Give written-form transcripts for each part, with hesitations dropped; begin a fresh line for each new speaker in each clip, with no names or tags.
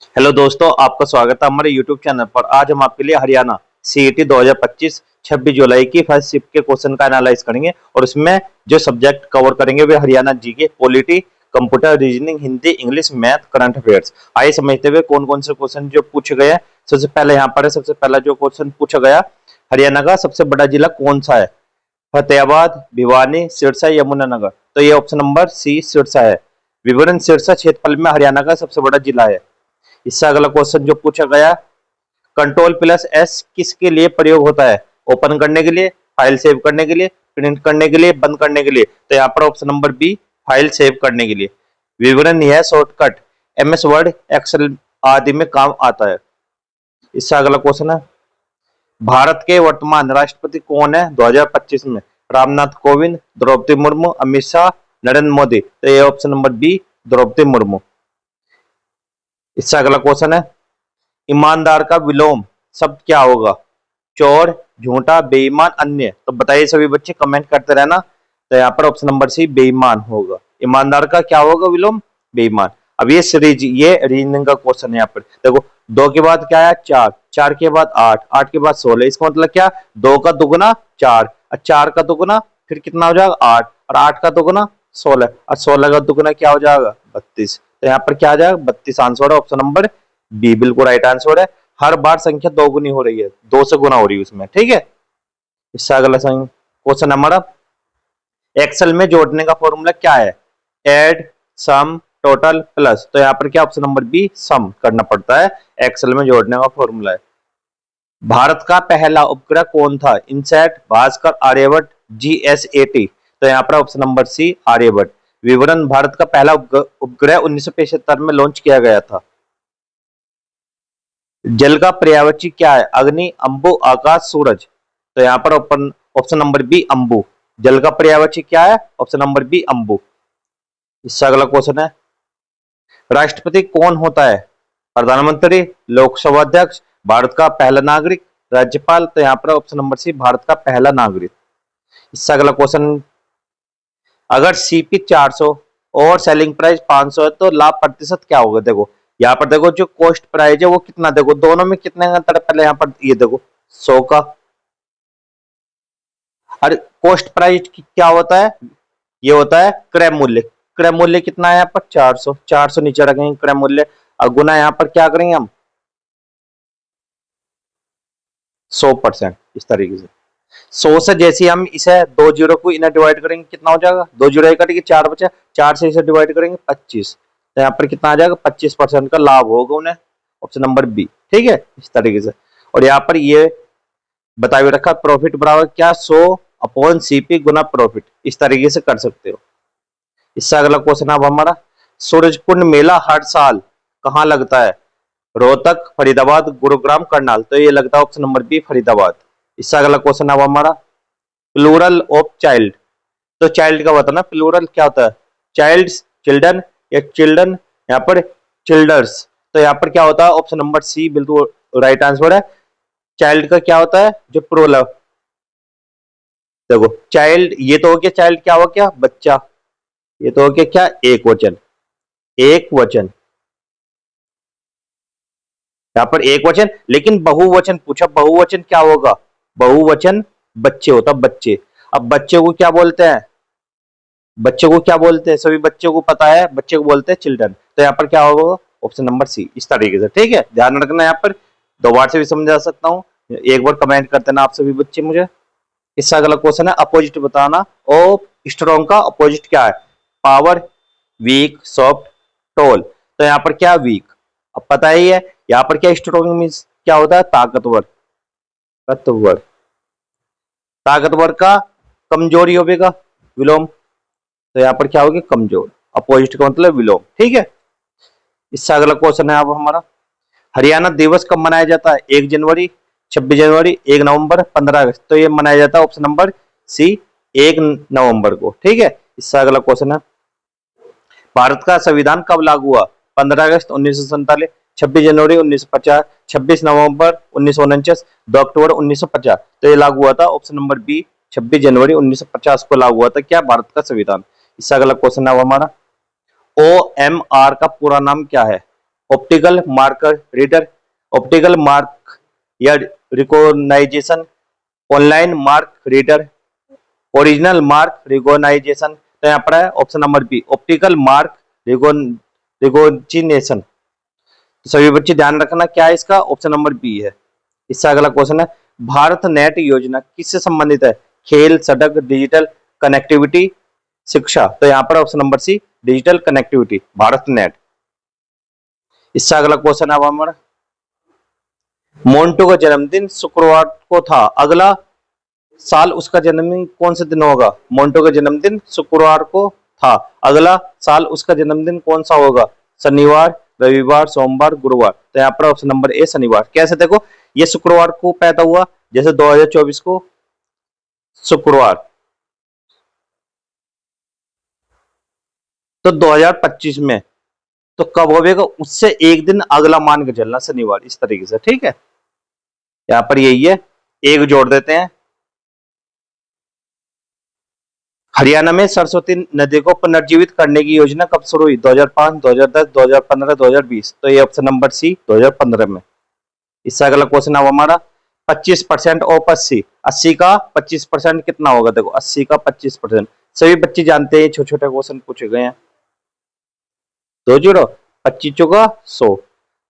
Hello दोस्तों, आपका स्वागत है हमारे यूट्यूब चैनल पर। आज हम आपके लिए हरियाणा सीईटी 2025 26 जुलाई की फर्स्ट शिफ्ट के क्वेश्चन का एनालाइज करेंगे और उसमें जो सब्जेक्ट कवर करेंगे वे Haryana GK, polity, computer, reasoning, Hindi, English, math, current affairs. आइए समझते हुए कौन कौन से क्वेश्चन जो पूछे गए हैं। सबसे पहले यहाँ पर है, सबसे पहला जो क्वेश्चन पूछा गया, हरियाणा का सबसे बड़ा जिला कौन सा है? फतेहाबाद, भिवानी, सिरसा, यमुनानगर। तो ये ऑप्शन नंबर सी सिरसा है। विवरण: सिरसा क्षेत्रफल में हरियाणा का सबसे बड़ा जिला है। इससे अगला क्वेश्चन जो पूछा गया, कंट्रोल प्लस एस किसके लिए प्रयोग होता है? ओपन करने के लिए, फाइल सेव करने के लिए, प्रिंट करने के लिए, बंद करने के लिए। तो यहाँ पर option number B, file save करने के लिए। विवरण: यह शॉर्टकट एमएस वर्ड, एक्सेल आदि में काम आता है। इससे अगला क्वेश्चन है, भारत के वर्तमान राष्ट्रपति कौन है 2025 में? रामनाथ कोविंद, द्रौपदी मुर्मू, अमित शाह, नरेंद्र मोदी। तो ये option number B, Draupadi Murmu. इससे अगला क्वेश्चन है, ईमानदार का विलोम शब्द क्या होगा? चोर, झूठा, बेईमान, अन्य। तो बताइए सभी बच्चे, कमेंट करते रहना। तो यहाँ पर ऑप्शन नंबर सी, बेईमान होगा। ईमानदार का क्या होगा विलोम? बेईमान। अब ये सीरीज, ये रीजनिंग का क्वेश्चन है। यहाँ पर देखो, दो के बाद क्या है? चार, चार के बाद आठ, आठ के बाद 16। इसका मतलब क्या? दो का दुगुना चार, और चार का दुगुना फिर कितना हो जाएगा? आठ, और आठ का दुगुना 16, और 16 का दुगुना क्या हो जाएगा? 32। तो यहाँ पर क्या आ जाएगा? 32 आंसर है। ऑप्शन नंबर बी बिल्कुल राइट आंसर है। हर बार संख्या दो गुनी हो रही है, दो से गुना हो रही है उसमें। ठीक है। इससे अगला क्वेश्चन हमारा, एक्सेल में जोड़ने का फॉर्मूला क्या है? एड, सम, टोटल, प्लस। तो यहाँ पर क्या? ऑप्शन नंबर बी, सम करना पड़ता है। एक्सेल में जोड़ने का फॉर्मूला है। भारत का पहला उपग्रह कौन था? INSAT, Bhaskar, Aryabhata, GSAT. तो यहाँ पर ऑप्शन नंबर सी, आर्यभट्ट। विवरण: भारत का पहला उपग्रह 1975 में लॉन्च किया गया था। जल का पर्यायवाची क्या है? अग्नि, अंबु, आकाश, सूरज। तो यहाँ पर ऑप्शन नंबर बी, अंबु। जल का पर्यायवाची क्या है? ऑप्शन नंबर बी, अंबु। इससे अगला क्वेश्चन है, राष्ट्रपति कौन होता है? प्रधानमंत्री, लोकसभा अध्यक्ष, भारत का पहला नागरिक, राज्यपाल। तो यहाँ पर ऑप्शन नंबर सी, भारत का पहला नागरिक। इससे अगला क्वेश्चन, अगर सीपी 400 और सेलिंग प्राइस 500 है तो लाभ प्रतिशत क्या होगा? देखो यहाँ पर, देखो जो कॉस्ट प्राइस है वो कितना, देखो दोनों में कितने का अंतर है? पहले यहाँ पर ये देखो 100 का। और कॉस्ट प्राइस क्या होता है? ये होता है क्रय मूल्य। क्रय मूल्य कितना है यहाँ पर? 400। 400 नीचे रखेंगे क्रय मूल्य, और गुना यहाँ पर क्या करेंगे हम? 100%। इस तरीके से 100 से जैसे हम इसे दो जीरो को इन्हें डिवाइड करेंगे, कितना हो जाएगा? दो जीरो कटेंगे, चार बचा, चार से इसे डिवाइड करेंगे 25। तो यहाँ पर कितना आ जाएगा? 25% का लाभ होगा उन्हें। Option number B. ठीक है, इस तरीके से। और यहाँ पर ये बताए रखा, प्रॉफिट बराबर क्या? 100 अपॉन सीपी गुना प्रॉफिट। इस तरीके से कर सकते हो। इससे अगला क्वेश्चन अब हमारा, सूरजकुंड मेला हर साल कहाँ लगता है? रोहतक, फरीदाबाद, गुरुग्राम, करनाल। तो ये लगता है ऑप्शन नंबर बी, फरीदाबाद। इससे अगला क्वेश्चन अब हमारा, प्लूरल ऑफ चाइल्ड। तो चाइल्ड का बताना, प्लूरल क्या होता है? चाइल्ड्स, चिल्ड्रन, या चिल्ड्रन, यहाँ पर चिल्डर्स। तो यहाँ पर क्या होता है? ऑप्शन नंबर सी बिल्कुल राइट आंसर है। चाइल्ड का क्या होता है? जो प्रोलव। देखो चाइल्ड, ये तो हो गया चाइल्ड, क्या हो गया? बच्चा। ये तो हो गया क्या? एक वचन। एक वचन, यहाँ पर एक वचन, लेकिन बहुवचन पूछा। बहुवचन क्या होगा? बहुवचन बच्चे होता, बच्चे। अब बच्चे को क्या बोलते हैं? बच्चे को क्या बोलते हैं? सभी बच्चों को पता है, बच्चे को बोलते हैं चिल्ड्रन। तो यहाँ पर क्या होगा? Option number C. इस तरीके से। ठीक है, ध्यान रखना। यहाँ पर दो बार से भी समझा सकता हूँ, एक बार कमेंट कर देना आप सभी बच्चे मुझे। इससे अगला क्वेश्चन है, अपोजिट बताना। ओ स्ट्रॉन्ग का अपोजिट क्या है? Power, weak, soft, toll. तो यहाँ पर क्या? वीक। अब पता ही है यहाँ पर क्या स्ट्रॉन्ग मीन्स क्या होता है? ताकतवर। ताकतवर, ताकतवर का कमजोरी होगा विलोम। तो यहाँ पर क्या होगी? कमजोर। अपोजिट का मतलब विलोम। ठीक है। इससे अगला क्वेश्चन है अब हमारा, हरियाणा दिवस कब मनाया जाता है? 1 जनवरी, 26 जनवरी, 1 नवंबर, 15 अगस्त। तो ये मनाया जाता है ऑप्शन नंबर सी, 1 नवंबर को। ठीक है। इससे अगला क्वेश्चन है, भारत का संविधान कब लागू हुआ? 15 अगस्त 1947, 26 जनवरी 1950, 26 नवंबर 1949, 2 अक्टूबर 1950। तो ये लागू हुआ था ऑप्शन नंबर बी, 26 जनवरी 1950 को लागू हुआ था क्या? भारत का संविधान। इससे अगला क्वेश्चन है हमारा, ओ एम आर का पूरा नाम क्या है? Optical marker reader, optical mark या recognization, online mark reader, original mark recognization. तो यहाँ पर है option number B optical mark recognition. तो सभी बच्चे ध्यान रखना क्या है इसका, ऑप्शन नंबर बी है। इससे अगला क्वेश्चन है भारत नेट योजना किससे संबंधित है, खेल, सड़क, डिजिटल कनेक्टिविटी, शिक्षा। तो यहाँ पर option number C digital connectivity, Bharat net. इससे अगला क्वेश्चन है हमारा मोन्टू का जन्मदिन शुक्रवार को था, अगला साल उसका जन्मदिन कौन से दिन होगा। मोन्टू का जन्मदिन शुक्रवार को था, अगला साल उसका जन्मदिन कौन सा होगा, शनिवार, रविवार, सोमवार, गुरुवार। तो यहाँ पर ऑप्शन नंबर ए शनिवार। कैसे, देखो ये शुक्रवार को पैदा हुआ, जैसे 2024 को शुक्रवार, तो 2025 में तो कब होगा, उससे एक दिन अगला मान के चलना, शनिवार, इस तरीके से, ठीक है। यहाँ पर यही है, एक जोड़ देते हैं। हरियाणा में सरस्वती नदी को पुनर्जीवित करने की योजना कब शुरू हुई, 2005, 2010, 2015, 2020। तो ये ऑप्शन नंबर सी 2015 में। इससे अगला क्वेश्चन अब हमारा 25% ऑफ 80 का 25% कितना होगा। देखो 80 का 25%, सभी बच्चे जानते हैं, छोटे छोटे क्वेश्चन पूछे गए हैं। 20 25 चौका 100,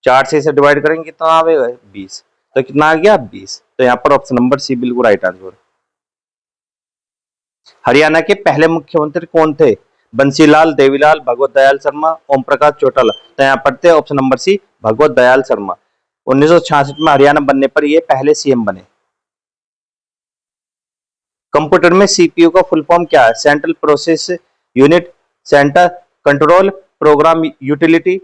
4 से इसे डिवाइड करेंगे कितना आएगा 20, तो कितना आ गया 20। तो यहाँ पर ऑप्शन नंबर सी बिल्कुल राइट आंसर। हरियाणा के पहले मुख्यमंत्री कौन थे, बंसीलाल देवीलाल, भगवत दयाल शर्मा, ओम प्रकाश चौटाला। तो यहाँ पढ़ते हैं ऑप्शन नंबर सी भगवत दयाल शर्मा। 1966 में हरियाणा बनने पर ये पहले सीएम बने। कंप्यूटर में सीपीयू का फुल फॉर्म क्या है, central process unit, centre control program utility,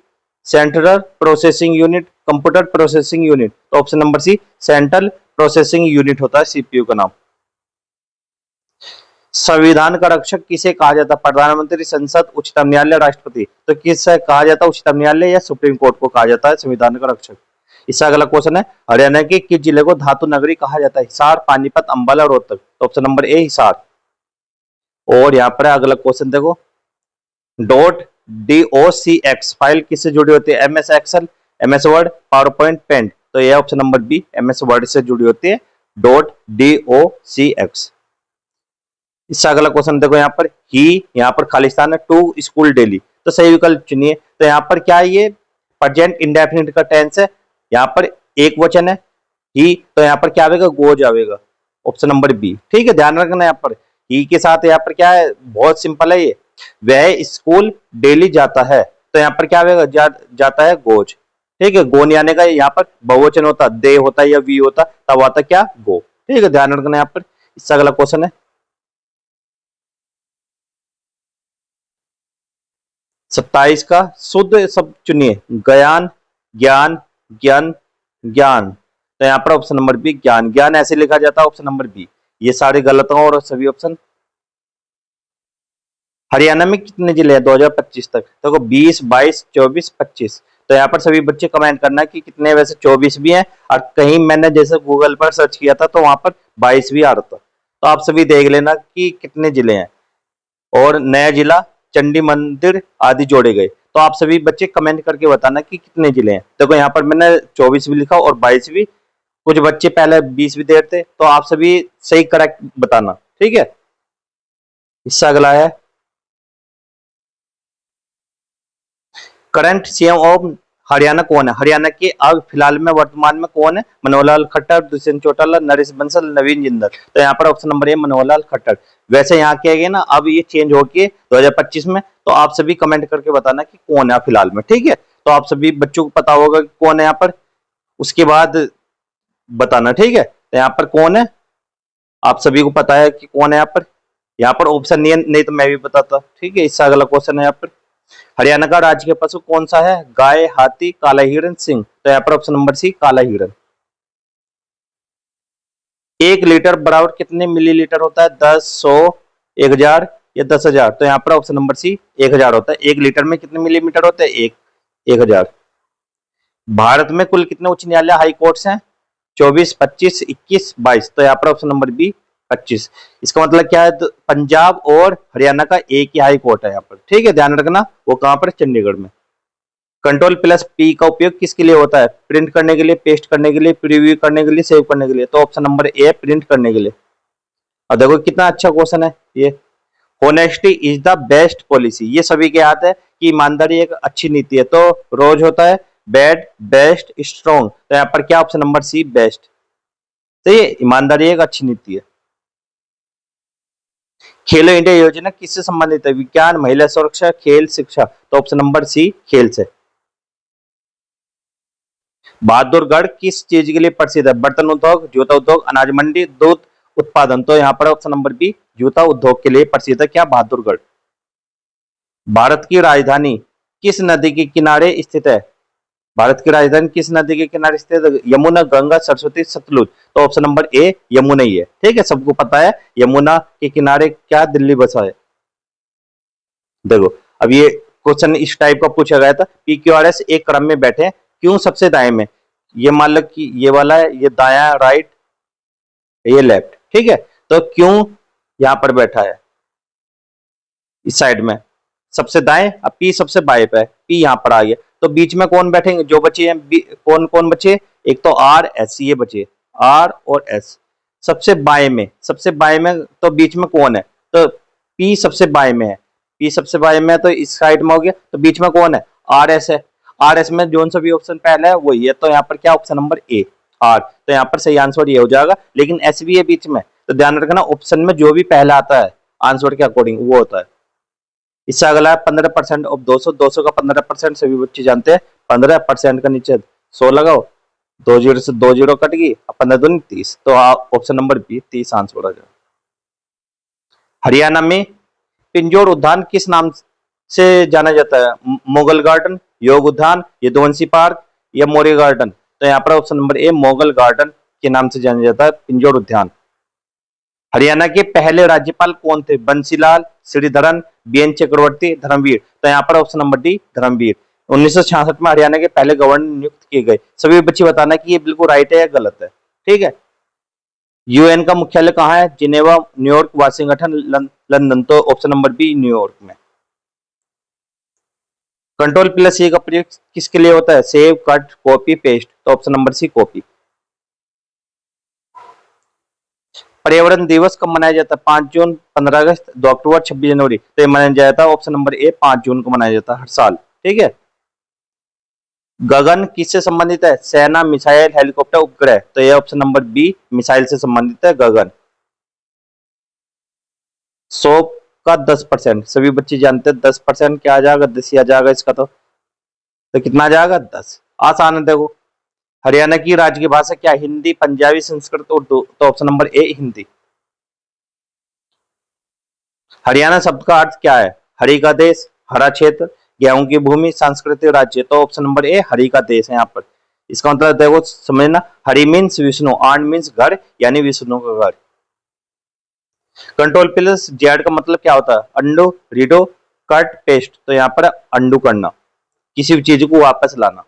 central processing unit, computer processing unit. तो option number C central processing unit होता है सीपीयू का नाम। संविधान का रक्षक किसे कहा जाता है, प्रधानमंत्री, संसद, उच्चतम न्यायालय, राष्ट्रपति। तो किससे कहा जाता है, उच्चतम न्यायालय या सुप्रीम कोर्ट को कहा जाता है संविधान का रक्षक। इससे अगला क्वेश्चन है हरियाणा के किस जिले को धातु नगरी कहा जाता है, हिसार, पानीपत, अंबाला, रोहतक। तो ऑप्शन नंबर ए हिसार। और यहाँ पर अगला क्वेश्चन देखो .docx फाइल किससे जुड़ी होती है, MS Excel, MS Word, power point, paint. तो यह option number B MS Word से जुड़ी होती है .docx। इससे अगला क्वेश्चन देखो यहाँ पर ही, यहाँ पर खालिस्तान है, टू स्कूल डेली। तो सही विकल्प चुनिए। तो यहाँ पर क्या है, ये प्रेजेंट इंडेफिनिट का टेंस है, यहाँ पर एक वचन है ही, तो यहाँ पर क्या आएगा, गोज आएगा, ऑप्शन नंबर बी। ठीक है, ध्यान रखना यहाँ पर ही के साथ यहाँ पर क्या है, बहुत सिंपल है ये, वह स्कूल डेली जाता है। तो यहाँ पर क्या आएगा, जाता है गोज। ठीक है, गो नहीं आने का, यहाँ पर बहुवचन होता, दे होता या वी होता, तब आता क्या, गो। ठीक है, ध्यान रखना यहाँ पर। इससे अगला क्वेश्चन है 27 का शुद्ध शब्द चुनिए, ज्ञान, ज्ञान, ज्ञान, ज्ञान। तो यहाँ पर ऑप्शन नंबर बी ज्ञान, ज्ञान ऐसे लिखा जाता है, ऑप्शन नंबर बी। ये सारे गलत हो और सभी ऑप्शन। हरियाणा में कितने जिले हैं 2025 तक, देखो 20, 22, 24, 25। तो यहाँ पर सभी बच्चे कमेंट करना कि कितने, वैसे 24 भी हैं, और कहीं मैंने जैसे गूगल पर सर्च किया था तो वहां पर 22 भी आ रहा था। तो आप सभी देख लेना कि कितने जिले हैं, और नया जिला, चंडी मंदिर आदि जोड़े गए। तो आप सभी बच्चे कमेंट करके बताना कि कितने जिले हैं। देखो यहाँ पर मैंने 24 भी लिखा और 22 भी, कुछ बच्चे पहले 20 भी दे थे, तो आप सभी सही करेक्ट बताना। ठीक है, इससे अगला है करंट सीएम ऑफ हरियाणा कौन है, हरियाणा के अब फिलहाल में वर्तमान में कौन है, मनोहर लाल खट्टर, दुष्यंत चौटाला, नरेश बंसल, नवीन जिंदल। तो यहाँ पर option number A Manohar Lal Khattar. वैसे यहाँ क्या है ना, अब ये चेंज होके 2025 में, तो आप सभी कमेंट करके बताना कि कौन है फिलहाल में। ठीक है, तो आप सभी बच्चों को पता होगा कि कौन है यहाँ पर, उसके बाद बताना। ठीक है, तो यहाँ पर कौन है, आप सभी को पता है कि कौन है यहाँ पर ऑप्शन नहीं तो मैं भी बताता। ठीक है, इससे अगला क्वेश्चन है यहाँ पर हरियाणा का राजकीय पशु कौन सा है, गाय, हाथी, काला हिरण, सिंह। तो यहाँ पर ऑप्शन नंबर सी काला हिरण। 1 लीटर बराबर कितने मिलीलीटर होता है, 10, 100, 1000 या 10,000। तो यहाँ पर ऑप्शन नंबर सी 1000 होता है। 1 लीटर में कितने मिलीमीटर होते हैं, 1000। भारत में कुल कितने उच्च न्यायालय हाई कोर्ट्स हैं, 24, 25, 21, 22। तो यहाँ पर ऑप्शन नंबर बी 25। इसका मतलब क्या है, तो पंजाब और हरियाणा का एक ही हाई कोर्ट है यहाँ पर। ठीक है, ध्यान रखना, वो कहां पर, चंडीगढ़ में। कंट्रोल प्लस पी का उपयोग किसके लिए होता है? प्रिंट करने के लिए, पेस्ट करने के लिए, प्रीव्यू करने के लिए, सेव करने के लिए। तो ऑप्शन नंबर ए है प्रिंट करने के लिए। और देखो कितना अच्छा क्वेश्चन है ये। Honesty is the best policy, ये सभी के याद है कि ईमानदारी एक अच्छी नीति है। तो रोज होता है बैड, बेस्ट, स्ट्रॉन्ग। तो यहाँ पर क्या ऑप्शन नंबर सी बेस्ट। तो ये ईमानदारी एक अच्छी नीति है। खेलो इंडिया योजना किससे संबंधित है? विज्ञान, महिला सुरक्षा, खेल, शिक्षा। तो ऑप्शन नंबर सी खेल से। बहादुरगढ़ किस चीज के लिए प्रसिद्ध है? बर्तन उद्योग, जूता उद्योग, अनाज मंडी, दूध उत्पादन। तो यहाँ पर ऑप्शन नंबर बी जूता उद्योग के लिए प्रसिद्ध है क्या? बहादुरगढ़। भारत की राजधानी किस नदी के किनारे स्थित है? भारत की राजधानी किस नदी के किनारे स्थित है? यमुना, गंगा, सरस्वती, सतलुज। तो ऑप्शन नंबर ए यमुना ही है। ठीक है, सबको पता है यमुना के किनारे क्या दिल्ली बसा है। देखो अब ये क्वेश्चन इस टाइप का पूछा गया था, पी क्यू आर एस एक क्रम में बैठे, क्यों सबसे दाएं में? ये मान लो कि ये वाला है, ये दाया, राइट, ये लेफ्ट। ठीक है, तो क्यों यहां पर बैठा है इस साइड में सबसे दाएं? अब पी सबसे बाएं पे है, पी यहां पर आ गया। तो बीच में कौन बैठेंगे जो बचे हैं? कौन कौन बचे? एक तो आर एस, ये बचे आर और एस। सबसे बाएं में, सबसे बाएं में तो बीच में कौन है? तो पी सबसे बाएं में है, पी सबसे बाएं में है तो इस साइड में हो गया। तो बीच में कौन है? आर एस है। आर एस में जो सा भी ऑप्शन पहला है वही है। तो यहाँ पर क्या ऑप्शन नंबर ए आर। तो यहाँ पर सही आंसर ये हो जाएगा, लेकिन एस भी है बीच में। तो ध्यान रखना ऑप्शन में जो भी पहला आता है आंसर के अकॉर्डिंग वो होता है। इससे अगला है 15% ऑफ 200, 200 का 15% सभी बच्चे जानते हैं। 15% का नीचे 100 लगाओ, 20 से 20 कट गई, 15 दूनी 30। तो ऑप्शन नंबर बी 30 आंसर आ जाएगा। हरियाणा में पिंजौर उद्यान किस नाम से जाना जाता है? मुगल गार्डन, योग उद्यान, यदुवंशी पार्क या मौर्य गार्डन। तो यहाँ पर option number A Mughal garden के नाम से जाना जाता है पिंजौर उद्यान। हरियाणा के पहले राज्यपाल कौन थे? बंसीलाल, श्रीधरन, बीएन चक्रवर्ती, धर्मवीर। तो यहाँ पर ऑप्शन नंबर डी धर्मवीर। 1966 में हरियाणा के पहले गवर्नर नियुक्त किए गए। सभी बच्चे बताना कि ये बिल्कुल राइट है या गलत है। ठीक है, यूएन का मुख्यालय कहाँ है? Geneva, New York, Washington, London. तो ऑप्शन नंबर बी न्यूयॉर्क में। कंट्रोल प्लस ए का प्रयोग किसके लिए होता है? Save, cut, copy, paste. तो ऑप्शन नंबर सी कॉपी। पर्यावरण दिवस कब मनाया जाता है? 5 जून, 15 अगस्त, 2 अक्टूबर, 26 जनवरी। तो ये मनाया जाता है ऑप्शन नंबर ए 5 जून को मनाया जाता है हर साल। ठीक है, गगन किससे संबंधित है? सेना, मिसाइल, हेलीकॉप्टर, उपग्रह। तो ये ऑप्शन नंबर बी मिसाइल से संबंधित है गगन। 100 का 10%, सभी बच्चे जानते हैं 10% क्या आ जाएगा? 10 ही आ जाएगा इसका। तो कितना आ जाएगा? 10। आसान है देखो। हरियाणा की राज्य भाषा क्या? हिंदी, पंजाबी, संस्कृत, उर्दू। तो option number A Hindi. Haryana शब्द का अर्थ क्या है? हरि का देश, हरा क्षेत्र, गेहूं की भूमि, सांस्कृतिक राज्य। तो ऑप्शन नंबर ए हरि का देश है यहाँ पर। इसका मतलब देखो समझना, Hari means Vishnu, and means घर, यानी विष्णु का घर। कंट्रोल प्लस जेड का मतलब क्या होता है? अंडो, रीडो, कट, पेस्ट। तो यहाँ पर अंडू करना, किसी भी चीज को वापस लाना।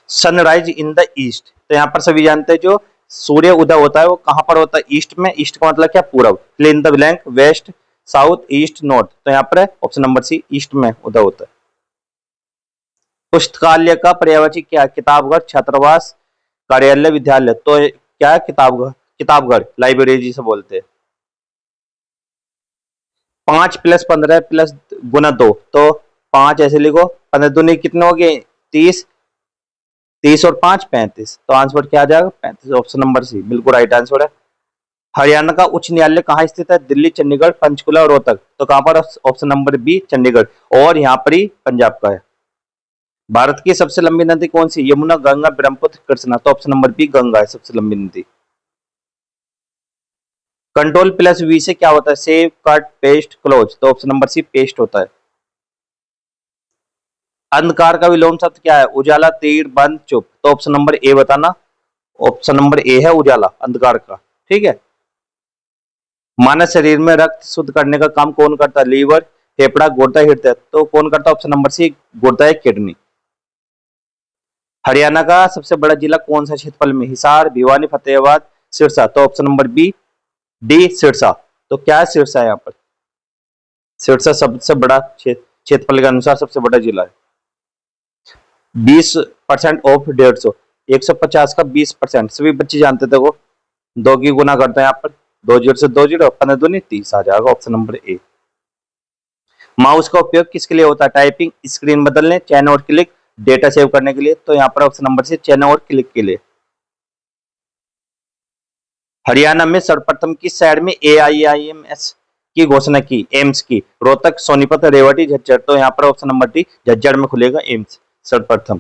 Sunrise in the east. तो यहाँ पर सभी जानते हैं जो सूर्य उदय होता है वो कहां पर होता है? ईस्ट में। ईस्ट का मतलब क्या? पूरब। Fill in the blank, west, south, east, north. तो यहाँ पर ऑप्शन नंबर सी ईस्ट में उदय होता है। पुस्तकालय का पर्यायवाची क्या? किताबघर, छात्रावास, कार्यालय, विद्यालय। तो क्या है? किताबघर, किताबघर, लाइब्रेरी जिसे बोलते हैं। 5 प्लस 15 प्लस गुना 2। तो 5 ऐसे लिखो, 15 दूनी कितने हो गए? 30, 30 और 5 35। तो आंसर क्या आ जाएगा? 35। ऑप्शन नंबर सी बिल्कुल राइट आंसर है। हरियाणा का उच्च न्यायालय कहाँ स्थित है? दिल्ली, चंडीगढ़, पंचकुला और रोहतक। तो कहां पर? ऑप्शन नंबर बी चंडीगढ़, और यहाँ पर ही पंजाब का है। भारत की सबसे लंबी नदी कौन सी? यमुना, गंगा, ब्रह्मपुत्र, कृष्णा। तो ऑप्शन नंबर बी गंगा है सबसे लंबी नदी। कंट्रोल प्लस वी से क्या होता है? Save, cut, paste, close. तो ऑप्शन नंबर सी पेस्ट होता है। अंधकार का विलोम शब्द क्या है? उजाला, तीर, बंद, चुप। तो ऑप्शन नंबर ए बताना। ऑप्शन नंबर ए है उजाला, अंधकार का। ठीक है, मानव शरीर में रक्त शुद्ध करने का काम कौन करता है? लीवर, फेफड़ा, गुर्दा, हृदय। तो कौन करता है? ऑप्शन नंबर सी गुर्दा है, किडनी। हरियाणा का सबसे बड़ा जिला कौन सा क्षेत्रफल में? हिसार, भिवानी, फतेहाबाद, सिरसा। तो option number B D Sirsa. तो क्या है? सिरसा है यहाँ पर। सिरसा सबसे बड़ा क्षेत्रफल के अनुसार सबसे बड़ा जिला है। 20% ऑफ 150, 150 का 20%। सभी बच्चे जानते थे वो, 2 की गुना करते हैं यहाँ पर, 2 जीरो से 2 जीरो, 15 दूनी 30 आ जाएगा ऑप्शन नंबर ए। माउस का उपयोग किसके लिए होता है? टाइपिंग, स्क्रीन बदलने, चैन और क्लिक, डेटा सेव करने के लिए। तो यहाँ पर ऑप्शन नंबर सी, चैन और क्लिक के लिए। हरियाणा में सर्वप्रथम किस शहर में AIIMS की घोषणा की? एम्स की। रोहतक, सोनीपत, रेवाड़ी, झज्जर। तो यहाँ पर ऑप्शन नंबर डी, झज्जर में खुलेगा एम्स सर्वप्रथम।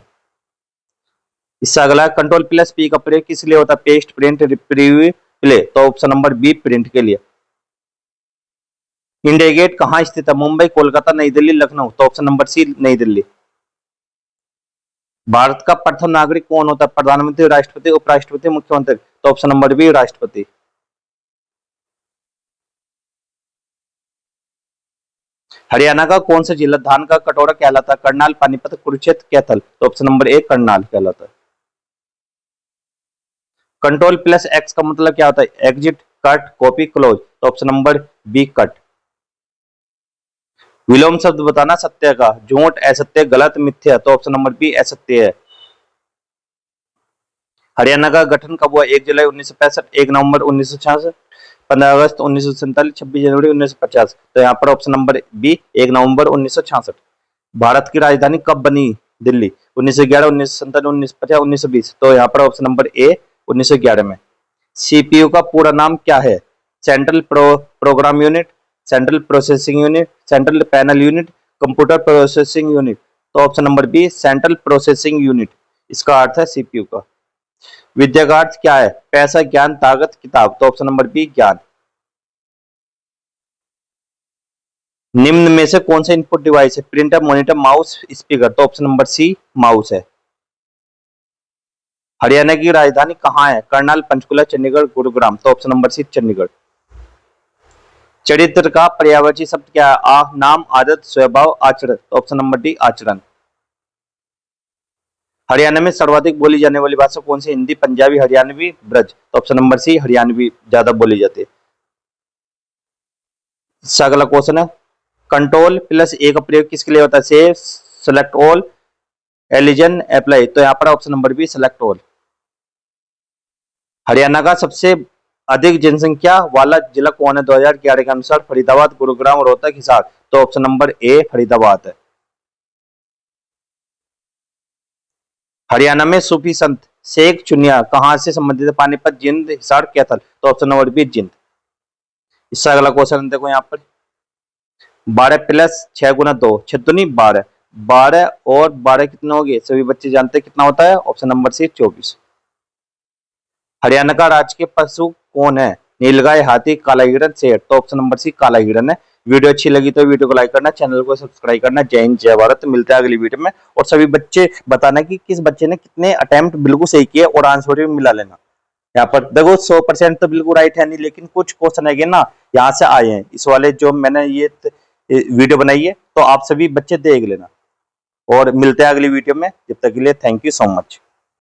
इससे अगला, कंट्रोल प्लस पी का प्रयोग किस लिए होता है? Paste, print, preview, play. तो ऑप्शन नंबर बी, प्रिंट के लिए। इंडिया गेट कहाँ स्थित है? मुंबई, कोलकाता, नई दिल्ली, लखनऊ। तो ऑप्शन नंबर सी, नई दिल्ली। भारत का प्रथम नागरिक कौन होता है? प्रधानमंत्री, राष्ट्रपति, उपराष्ट्रपति, मुख्यमंत्री। तो ऑप्शन नंबर बी, राष्ट्रपति। हरियाणा का कौन सा जिला धान का कटोरा कहलाता है? करनाल, पानीपत, कुरुक्षेत्र, कैथल। तो ऑप्शन नंबर ए, करनाल कहलाता है। कंट्रोल प्लस एक्स का मतलब क्या होता है? Exit, cut, copy, close. तो ऑप्शन नंबर बी, कट। विलोम शब्द बताना सत्य का। झूठ, असत्य, गलत, मिथ्या। तो ऑप्शन नंबर बी, असत्य है। हरियाणा का गठन कब हुआ? 1 जुलाई 1965, 1 नवंबर 1966, 15 अगस्त 1947, 26 जनवरी 1950। तो यहाँ पर ऑप्शन नंबर बी, 1 नवंबर 1966। भारत की राजधानी कब बनी? दिल्ली, 1911, 1947, 1950, 1920। तो यहाँ पर ऑप्शन नंबर ए, 1911 में। सीपीयू का पूरा नाम क्या है? Central program unit, central processing unit, central panel unit, computer processing unit. तो option number B, central processing unit इसका अर्थ है सीपीयू का। विद्या का अर्थ क्या है? पैसा, ज्ञान, ताकत, किताब। तो ऑप्शन नंबर बी, ज्ञान। निम्न में से कौन सा इनपुट डिवाइस है? Printer, monitor, mouse, speaker. तो ऑप्शन नंबर सी, माउस है। हरियाणा की राजधानी कहाँ है? करनाल, पंचकुला, चंडीगढ़, गुरुग्राम। तो ऑप्शन नंबर सी, चंडीगढ़। चरित्र का पर्यायवाची शब्द क्या है? नाम, आदत, स्वभाव, आचरण। तो ऑप्शन नंबर डी, आचरण। हरियाणा में सर्वाधिक बोली जाने वाली भाषा कौन सी? हिंदी, पंजाबी, हरियाणवी, ब्रज। तो ऑप्शन नंबर सी, हरियाणवी ज्यादा बोली जाती है। अगला क्वेश्चन है, कंट्रोल प्लस ए का प्रयोग किसके लिए होता है? Save, select all, align, apply. तो यहाँ पर option number B, select all. Haryana का सबसे अधिक जनसंख्या वाला जिला कौन है? 2011 के अनुसार फरीदाबाद, गुरुग्राम, रोहतक, हिसार। तो ऑप्शन नंबर ए, फरीदाबाद है। हरियाणा में सूफी संत शेख चुनिया कहां से संबंधित है? पानीपत, जिंद, हिसार, कैथल। तो ऑप्शन नंबर बी, जिंद। इससे अगला क्वेश्चन देखो यहाँ पर, 12 प्लस 6 गुना 2, 6 दूनी 12, 12 और 12 कितने हो गए? सभी बच्चे जानते हैं कितना होता है? ऑप्शन नंबर सी, 24। हरियाणा का राजकीय पशु कौन है? नीलगाय, हाथी, काला हिरण, शेर। तो ऑप्शन नंबर सी, काला हिरण है। वीडियो अच्छी लगी तो वीडियो को लाइक करना, चैनल को सब्सक्राइब करना। जय हिंद, जय भारत। मिलते हैं अगली वीडियो में। और सभी बच्चे बताना कि किस बच्चे ने कितने अटेम्प्ट बिल्कुल सही किए और आंसर भी मिला लेना। यहाँ पर देखो 100% तो बिल्कुल राइट है नहीं, लेकिन कुछ क्वेश्चन है ना यहाँ से आए हैं। इस वाले जो मैंने ये वीडियो बनाई है, तो आप सभी बच्चे देख लेना। और मिलते हैं अगली वीडियो में, जब तक के लिए थैंक यू सो मच।